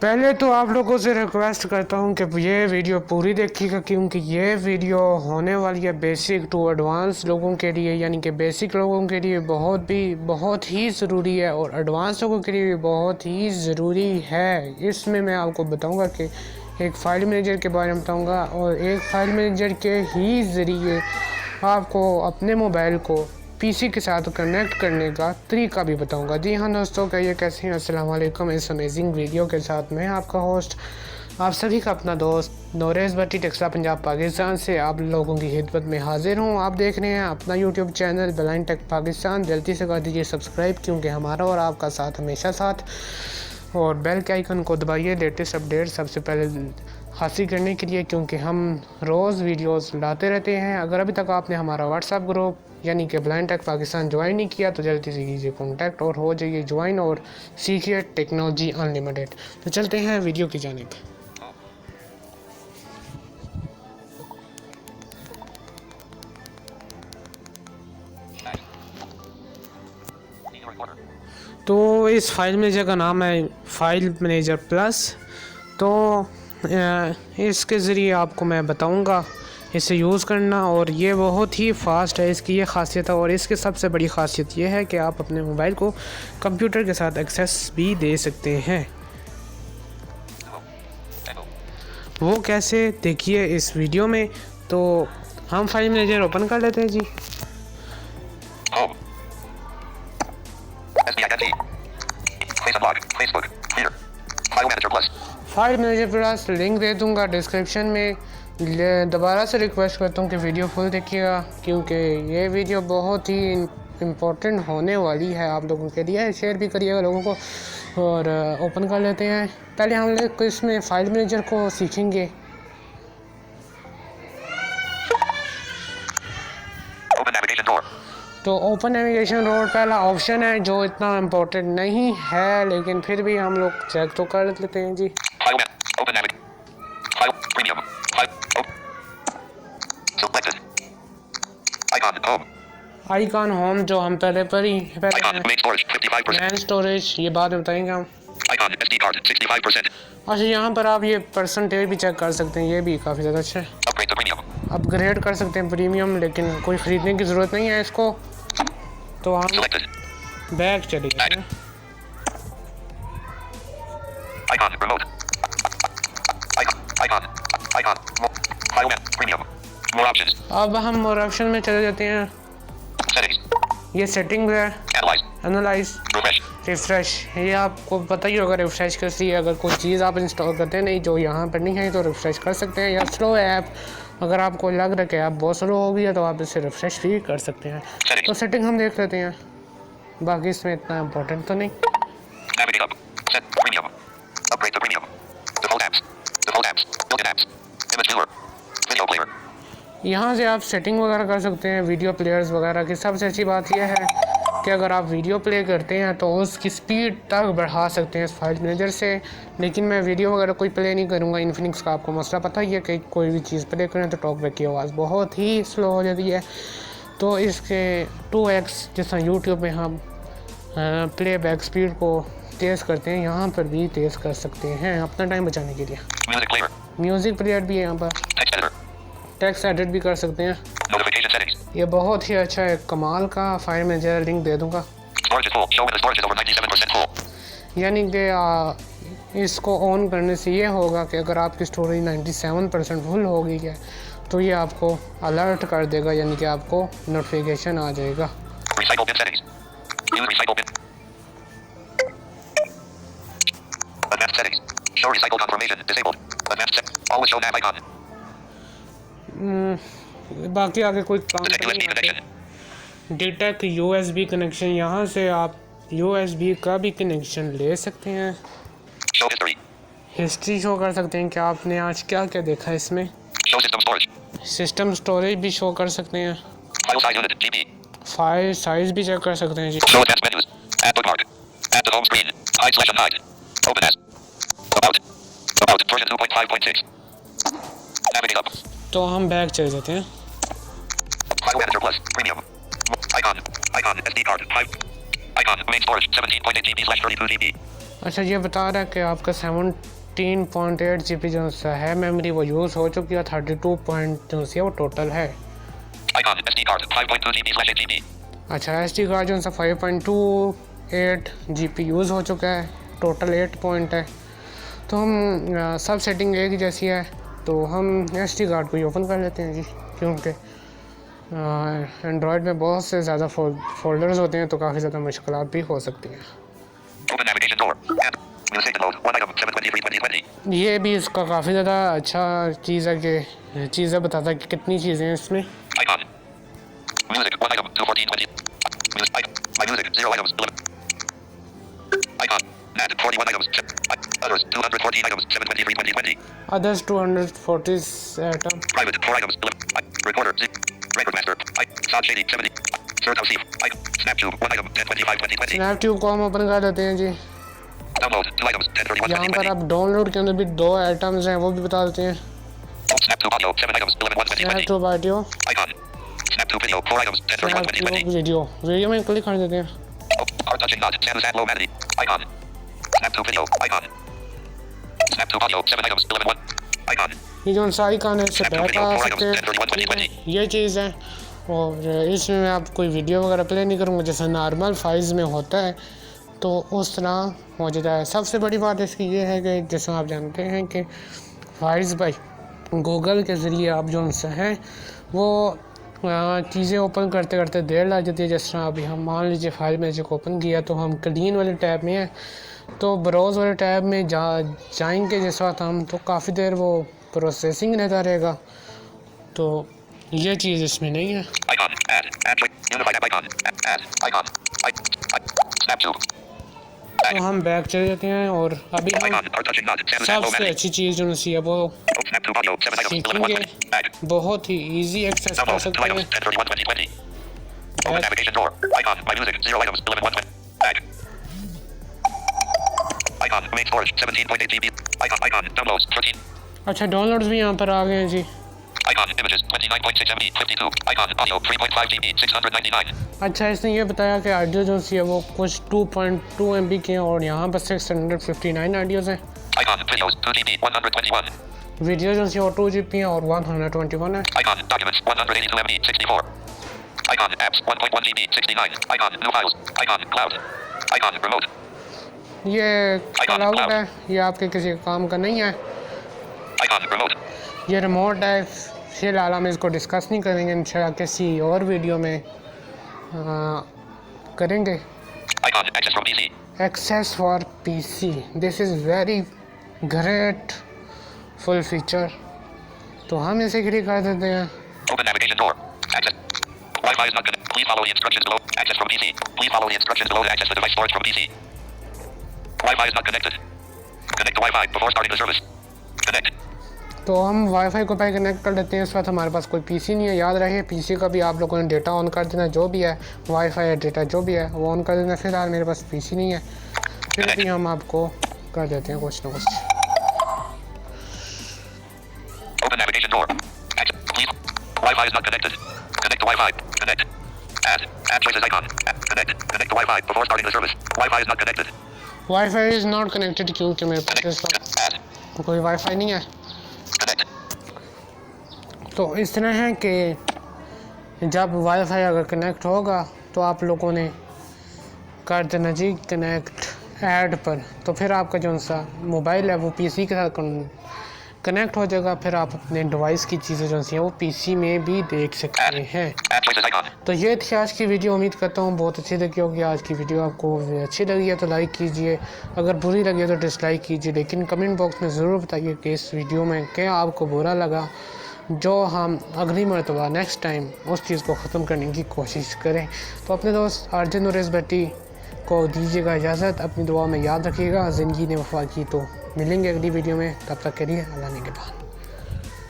पहले तो आप लोगों से रिक्वेस्ट करता हूं कि ये वीडियो पूरी देखिएगा, क्योंकि ये वीडियो होने वाली है बेसिक टू एडवांस लोगों के लिए, यानी कि बेसिक लोगों के लिए बहुत ही ज़रूरी है और एडवांस लोगों के लिए भी बहुत ही ज़रूरी है। इसमें मैं आपको बताऊंगा कि एक फ़ाइल मैनेजर के बारे में बताऊंगा और एक फ़ाइल मैनेजर के ही ज़रिए आपको अपने मोबाइल को पीसी के साथ कनेक्ट करने का तरीका भी बताऊंगा। जी हाँ दोस्तों, कहिए कैसे हैं? अस्सलाम वालेकुम। इस अमेजिंग वीडियो के साथ मैं आपका होस्ट, आप सभी का अपना दोस्त नोरेस भट्टी टेक्सला पंजाब पाकिस्तान से आप लोगों की खिदमत में हाजिर हूँ। आप देख रहे हैं अपना YouTube channel Blind Tech Pakistan. जल्दी से कर दीजिए सब्सक्राइब, क्योंकि हमारा और आपका साथ हमेशा साथ, और बेल के आइकन को दबाइए लेटेस्ट अपडेट सबसे पहले हासिल करने के लिए, क्योंकि हम रोज़ वीडियोस लाते रहते हैं। अगर अभी तक आपने हमारा व्हाट्सएप ग्रुप यानी कि ब्लाइंड टेक पाकिस्तान ज्वाइन नहीं किया तो जल्दी से कीजिए कॉन्टैक्ट और हो जाइए ज्वाइन और सीखिए टेक्नोलॉजी अनलिमिटेड। तो चलते हैं वीडियो की जानिब। तो इस फाइल मैनेजर का नाम है फाइल मैनेजर प्लस। तो इसके ज़रिए आपको मैं बताऊंगा इसे यूज़ करना, और ये बहुत ही फास्ट है, इसकी ये खासियत है। और इसकी सबसे बड़ी खासियत ये है कि आप अपने मोबाइल को कंप्यूटर के साथ एक्सेस भी दे सकते हैं। वो कैसे, देखिए इस वीडियो में। तो हम फाइल मैनेजर ओपन कर लेते हैं जी। फाइल मैनेजर प्लस लिंक दे दूंगा डिस्क्रिप्शन में। दोबारा से रिक्वेस्ट करता हूँ कि वीडियो फुल देखिएगा, क्योंकि ये वीडियो बहुत ही इम्पोर्टेंट होने वाली है आप लोगों के लिए। शेयर भी करिएगा लोगों को। और ओपन कर लेते हैं। पहले हम लोग इसमें फाइल मैनेजर को सीखेंगे। तो ओपन नेविगेशन डोर पहला ऑप्शन है, जो इतना इम्पोर्टेंट नहीं है, लेकिन फिर भी हम लोग चेक तो कर लेते हैं जी। आइकॉन होम जो हम पहले मैन स्टोरेज, ये बाद में बताएंगे हम। अच्छा, यहाँ पर आप ये परसेंटेज भी चेक कर सकते हैं, ये भी काफ़ी ज़्यादा अच्छा है। अपग्रेड कर सकते हैं प्रीमियम, लेकिन कोई ख़रीदने की ज़रूरत नहीं है इसको। तो हम बैक चले जाते हैं। अब हम मोर ऑप्शन में चले जाते हैं। ये सेटिंग है, एनालाइज, रिफ्रेश। ये आपको पता ही होगा रिफ्रेश कैसी है। अगर कोई चीज़ आप इंस्टॉल करते हैं नहीं जो यहाँ पर नहीं है तो रिफ्रेश कर सकते हैं। या स्लो ऐप, अगर आपको लग रहा है कि ऐप बहुत स्लो हो गई है तो आप इसे रिफ्रेश भी कर सकते हैं। तो सेटिंग हम देख लेते हैं, बाकी इसमें इतना इम्पोर्टेंट तो नहीं। यहाँ से आप सेटिंग वगैरह कर सकते हैं वीडियो प्लेयर्स वगैरह की। सबसे अच्छी बात यह है कि अगर आप वीडियो प्ले करते हैं तो उसकी स्पीड तक बढ़ा सकते हैं इस फाइल मैनेजर से। लेकिन मैं वीडियो वगैरह कोई प्ले नहीं करूँगा। इन्फिनिक्स का आपको मसला पता ही है कि कोई भी चीज़ प्ले करें तो टॉकबैक की आवाज़ बहुत ही स्लो हो जाती है। तो इसके 2x जैसा यूट्यूब में हम प्लेबैक स्पीड को तेज़ करते हैं, यहाँ पर भी तेज़ कर सकते हैं अपना टाइम बचाने के लिए। म्यूज़िक प्लेयर भी है, यहाँ पर टेक्स्ट एडिट भी कर सकते हैं। ये बहुत ही अच्छा है, कमाल का फाइल मैनेजर। लिंक दे दूंगा। यानी कि इसको ऑन करने से ये होगा कि अगर आपकी स्टोरेज 97% फुल हो गई है तो ये आपको अलर्ट कर देगा, यानी कि आपको नोटिफिकेशन आ जाएगा। बाकी आगे कोई काम नहीं। डिटेक्ट USB कनेक्शन, यहाँ से आप USB का भी कनेक्शन ले सकते हैं। हिस्ट्री शो कर सकते हैं कि आपने आज क्या क्या देखा है इसमें। सिस्टम स्टोरेज भी शो कर सकते हैं। फाइल साइज भी चेक कर सकते हैं जी। तो हम बैक चले जाते हैं। Icon SD card 5 Icon main storage 17.8 GB/32 GB अच्छा, ये बता रहा है कि आपका 17.8 GB जो सा है मेमोरी वो यूज़ हो चुकी है, 32 पॉइंट जो सी है वो टोटल है। अच्छा, SD कार्ड जो सा 5.28 GB यूज़ हो चुका है, टोटल 8 पॉइंट है। तो हम सब सेटिंग एक ही जैसी है, तो हम SD कार्ड को ही ओपन कर लेते हैं जी, क्योंकि एंड्रॉयड में बहुत से ज़्यादा फोल्डर्स होते हैं तो काफ़ी ज़्यादा मुश्किलात भी हो सकती हैं। ये भी इसका काफ़ी ज़्यादा अच्छा चीज़ है कि चीज़ें बताता है कि कितनी चीज़ें हैं इसमें। Others 240 atom. Private 4 items. Recorder. Record master. Shady 70. Snaptube 1 item 1025 2020. Snaptube को हम ओपन कर लेते हैं जी। Download 2 items 1031 यहाँ पर आप डाउनलोड के अंदर भी 2 आइटम्स हैं, वो भी बता देते हैं। Snaptube audio 7 items 11 1 2020. Snaptube audio. Icon. Snaptube video 4 items 1031 2020. Video में क्लिक कर देते हैं। Heart touching dot Santa's at low vanity. Icon. Snaptube video. Icon. Snaptube audio 7 items 11 1. Icon. ये जो सा आइकन है इससे बैक आ सकते हैं, ये चीज़ है। और इसमें मैं आप कोई वीडियो वगैरह प्ले नहीं करूँगा, जैसे नॉर्मल फाइल्स में होता है तो उस तरह मौजूद है। सबसे बड़ी बात इसकी ये है कि जैसे आप जानते हैं कि फाइल्स बाई गूगल के ज़रिए आप जो उनसे हैं वो चीज़ें ओपन करते करते देर लग जाती है। जिस तरह अभी हम मान लीजिए फाइल मैनेजर को ओपन किया तो हम क्लीन वाले टैब में हैं, तो ब्राउज़ वाले टैब में जाएंगे जिस वक्त हम, तो काफ़ी देर वो प्रोसेसिंग रहता रहेगा, तो ये चीज़ इसमें नहीं है। तो हम बैक चले जाते हैं और अभी हम सबसे अच्छी चीज़ जो सी है वो सीखेंगे, बहुत ही इजी एक्सेस कर सकते हैं। अच्छा, डाउनलोड्स भी यहाँ पर आ गए हैं जी। Icon images 29.6 MB 52. Icon audio 3.5 GB 699. अच्छा, इसने ये बताया कि ऑडियो जो सी है वो कुछ 2.2 MB के हैं और यहाँ पर 659 ऑडियोज़ हैं। Icon videos 2 GB 121. वीडियो जो सी वो 2 GB हैं और 121 है। Icon documents 182 MB 64. Icon apps 1.1 GB 69. Icon new files. Icon cloud. Icon remote. ये क्लाउड है, ये आपके किसी काम का नहीं है। Icon remote. ये रिमोट है, फिलहाल हम इसको डिस्कस नहीं करेंगे, इंशाल्लाह किसी और वीडियो में करेंगे। Icon access from PC. Access for PC, this is very great full feature, तो हम इसे क्लिक कर देते हैं। Open navigation door. Access. Wi-Fi is not connected. Please follow the instructions below. Access from PC. Please follow the instructions below to access the device storage from PC. Wi-Fi is not connected. Connect to Wi-Fi before starting the service. Connect. तो हम wifi को पहले connect कर लेते हैं। इस वक्त हमारे पास कोई PC नहीं है, याद रहे PC का भी आप लोगों ने डेटा ऑन कर देना, जो भी है वाईफाई या डेटा जो भी है वो ऑन कर देना। फिलहाल मेरे पास PC नहीं है, फिर भी हम आपको कर देते हैं कुछ ना कुछ। Open navigation door. Please. Wi-Fi is not connected. Connect to Wi-Fi. Connect. Add choices icon. Connect. Connect to Wi-Fi before starting the service. Wi-Fi is not connected. Wifi is not connected, क्योंकि मेरे पास इस वक्त कोई wifi नहीं है। तो इस तरह है कि जब वाईफाई अगर कनेक्ट होगा तो आप लोगों ने कर देना जी कनेक्ट ऐड पर, तो फिर आपका जो सा मोबाइल है वो PC के साथ कनेक्ट हो जाएगा। फिर आप अपने डिवाइस की चीज़ें जो सी हैं वो PC में भी देख सकते हैं। तो ये थी आज की वीडियो, उम्मीद करता हूँ बहुत अच्छी लगी होगी। आज की वीडियो आपको अच्छी लगी है तो लाइक कीजिए, अगर बुरी लगी है तो डिसलाइक कीजिए, लेकिन कमेंट बॉक्स में ज़रूर बताइए कि इस वीडियो में क्या आपको बुरा लगा, जो हम अगली मरतबा नेक्स्ट टाइम उस चीज़ को ख़त्म करने की कोशिश करें। तो अपने दोस्त अर्जुन नरेश भट्टी को दीजिएगा इजाज़त, अपनी दुआ में याद रखिएगा। ज़िंदगी ने वफा की, तो मिलेंगे अगली वीडियो में, तब तक के लिए अल्लाह ने के बाद।